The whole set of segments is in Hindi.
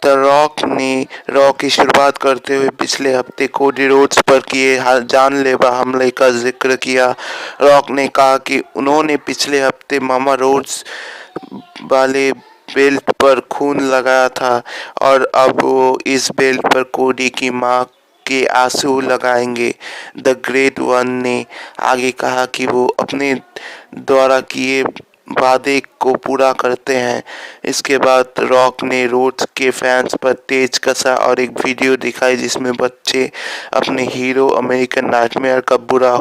द रॉक ने रॉ की शुरुआत करते हुए पिछले हफ्ते कोडी रोड्स पर किए जानलेवा हमले का जिक्र किया। रॉक ने कहा कि उन्होंने पिछले हफ्ते मामा रोड्स वाले बेल्ट पर खून लगाया था और अब वो इस बेल्ट पर कोडी की मां के आंसू लगाएंगे। द ग्रेट वन ने आगे कहा कि वो अपने द्वारा किए वादे को पूरा करते हैं। इसके बाद रॉक ने रोड्स के फैंस पर तेज कसा और एक वीडियो दिखाई जिसमें बच्चे अपने हीरो अमेरिकन नाइटमेयर का बुरा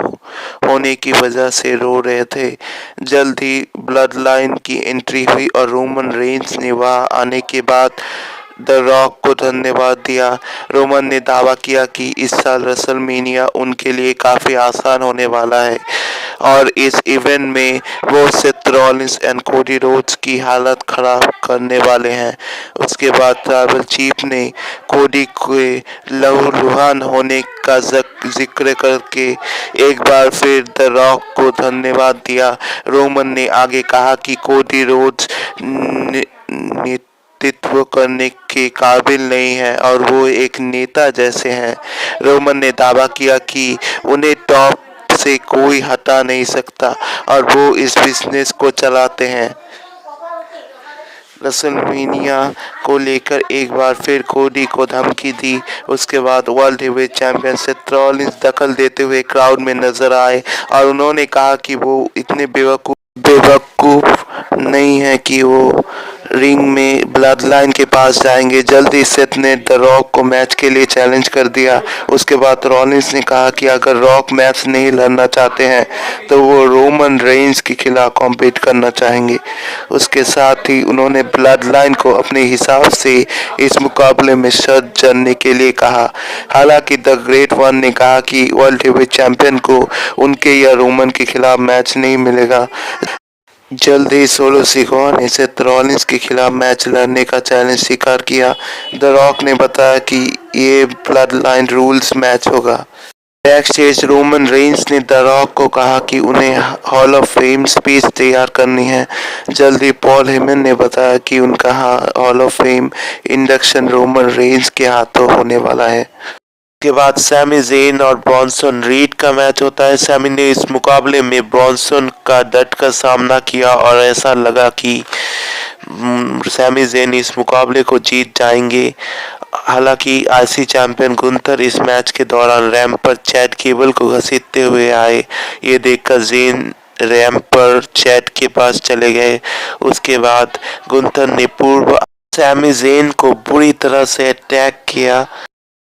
होने की वजह से रो रहे थे। जल्द ही ब्लड लाइन की एंट्री हुई और रोमन रेंज ने वहां आने के बाद द रॉक को धन्यवाद दिया। रोमन ने दावा किया कि इस साल रेसलमेनिया उनके लिए काफी आसान होने वाला है और इस इवेंट में वो Seth Rollins and Cody Rhodes की हालत खराब करने वाले हैं। उसके बाद ट्राइबल चीफ ने कोडी के लहूलुहान होने का जिक्र करके एक बार फिर द रॉक को धन्यवाद दिया। रोमन ने आगे कहा कि कोडी रोड्स नेतृत्व करने के काबिल नहीं है और वो एक नेता जैसे हैं। रोमन ने दावा किया कि उन्हें टॉप से कोई हटा नहीं सकता और वो इस बिजनेस को चलाते हैं। रेसलमेनिया को लेकर एक बार फिर कोडी को धमकी दी। उसके बाद world heavyweight champion Seth Rollins दखल देते हुए क्राउड में नजर आए और उन्होंने कहा कि वो इतने बेवकूफ नहीं है कि वो रिंग में ब्लड लाइन के पास जाएंगे। जल्द ही सेथ ने द रॉक को मैच के लिए चैलेंज कर दिया। उसके बाद रॉलिंस ने कहा कि अगर रॉक मैच नहीं लड़ना चाहते हैं तो वो रोमन रेंज के खिलाफ कॉम्पीट करना चाहेंगे। उसके साथ ही उन्होंने ब्लड लाइन को अपने हिसाब से इस मुकाबले में शर्त जानने के लिए कहा। हालांकि द ग्रेट वन ने कहा कि वर्ल्ड हेवीवेट चैंपियन को उनके या रोमन के खिलाफ मैच नहीं मिलेगा। जल्द ही सोलो सिकोआ ने सेथ रॉलिंस के खिलाफ मैच लड़ने का चैलेंज स्वीकार किया। द रॉक ने बताया कि ये ब्लड लाइन रूल्स मैच होगा। बैकस्टेज रोमन रेंज ने द रॉक को कहा कि उन्हें हॉल ऑफ फेम स्पीच तैयार करनी है। जल्द ही पॉल हेमन ने बताया कि उनका hall of fame induction Roman Reigns के हाथों होने वाला है। के बाद सैमी ज़ेन और ब्रॉनसन रीड का मैच होता है। सैमी ने इस मुकाबले में ब्रॉनसन का डट का सामना किया और ऐसा लगा कि सैमी ज़ेन इस मुकाबले को जीत जाएंगे। हालांकि आईसी चैंपियन गुंथर इस मैच के दौरान रैंप पर चैट केबल को घसीटते हुए आए। ये देखकर ज़ेन रैंप पर चैट के पास चले गए। उसके बाद गुंथर ने पूर्व सैमी ज़ेन को बुरी तरह से अटैक किया।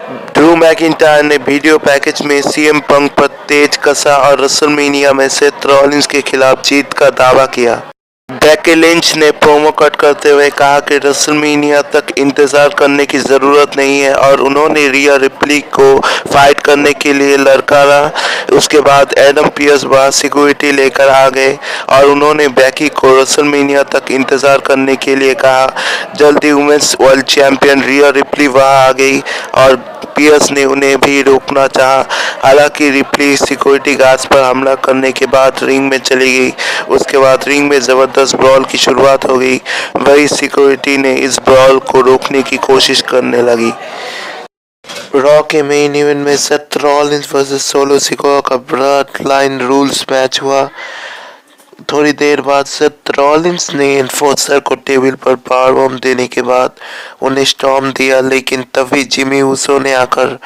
ड्रू मैकिंटायर ने वीडियो पैकेज में सीएम पंक पर तेज कसा और रेसलमेनिया में सेथ रॉलिंस के खिलाफ जीत का दावा किया। बेकी लिंच ने प्रोमो कट करते हुए कहा कि रेसलमेनिया तक इंतजार करने की जरूरत नहीं है और उन्होंने रिया रिप्ली को फाइट करने के लिए ललकारा। उसके बाद एडम पियर्स बाहर सिक्योरिटी लेकर आ गए और उन्होंने बेकी को रेसलमेनिया तक इंतजार करने के लिए कहा। जल्दी women's world champion Rhea Ripley वहां आ गई और पियर्स ने उन्हें भी रोकना चाहा। हालांकि रिप्ली सिक्योरिटी गार्ड्स पर हमला करने के बाद रिंग में चली गई। उसके बाद रिंग में जबरदस्त ब्रॉल की शुरुआत हो गई। वही सिक्योरिटी ने इस ब्रॉल को रोकने की कोशिश करने लगी। रॉ के मेन इवेंट में Seth Rollins versus solo Sikoa का ब्लड लाइन रूल्स मैच हुआ। थोड़ी देर बाद सेथ रॉलिंस ने एनफोर्सर को टेबल पर पावर बम देने के बाद उन्हें स्टॉर्म दिया, लेकिन तभी जिमी ऊसो ने आकर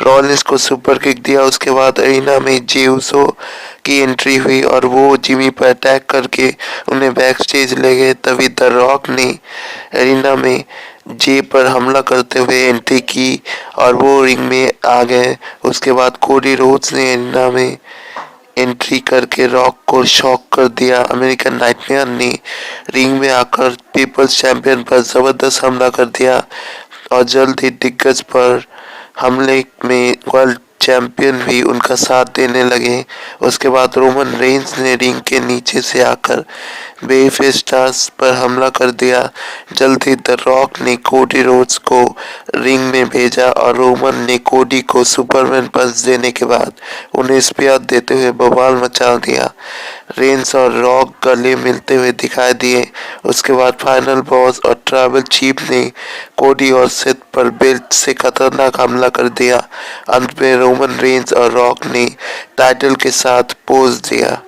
रॉलिंस को सुपर किक दिया। उसके बाद एरिना में जे ऊसो की एंट्री हुई और वो जिमी पर अटैक करके उन्हें बैक स्टेज ले गए। तभी द रॉक ने एरिना में जे पर हमला करते हुए एंट्री की और वो रिंग में आ गए। उसके बाद कोडी रोड्स ने एरिना में एंट्री करके रॉक को शॉक कर दिया। अमेरिकन नाइटमेयर ने रिंग में आकर पीपल्स चैंपियन पर जबरदस्त हमला कर दिया और जल्द ही दिग्गज पर हमले में वर्ल्ड चैंपियन भी उनका साथ देने लगे। उसके बाद रोमन रेंस ने रिंग के नीचे से आकर बेफेस स्टार्स पर हमला कर दिया। जल्द ही द रॉक ने कोडी रोड्स को रिंग में भेजा और रोमन ने कोडी को सुपरमैन पंच देने के बाद उन्हें स्पीयर देते हुए बवाल मचा दिया। रेंस और रॉक गले मिलते हुए दिखाई दिए। उसके बाद फाइनल बॉस और ट्राइबल चीफ ने कोडी और सेथ पर बेल्ट से खतरनाक हमला कर दिया। अंत में रोमन रेंस और रॉक ने टाइटल के साथ पोज दिया।